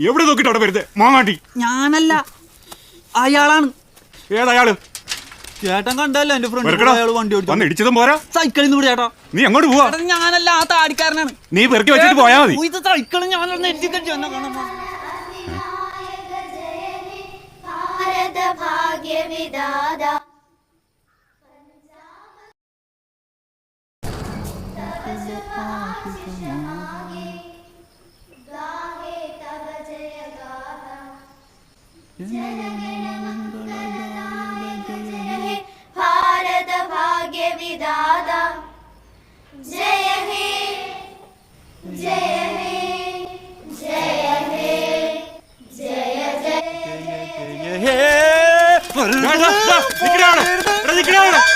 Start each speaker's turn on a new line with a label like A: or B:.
A: എവിടെ നോക്കിട്ട് അവിടെ വരുന്നത് മാങ്ങാട്ടി?
B: ഞാനല്ല, അയാളാണ്.
A: ഏതയാള്?
B: ചേട്ടൻ കണ്ടല്ലോ എന്റെ ഫ്രണ്ട് അയാൾ വണ്ടി ഓടിച്ചു
A: ഇടിച്ചതും പോരാ,
B: സൈക്കിളിൽ നിന്ന് ചേട്ടാ.
A: നീ അങ്ങോട്ട് പോവാ?
B: ഞാനല്ല, ആ താടിക്കാരനാണ്.
A: നീ പെറുക്കി വെച്ചിട്ട് പോയാ മതി.
B: ഇത് സൈക്കിള് ഞാനൊന്ന് എത്തിക്കഴിച്ചു എന്നെ കാണുമ്പോ.
C: भारत भाग्य विधाता जय हे जय हे जय हे जय जय जय
A: നിക്കടാ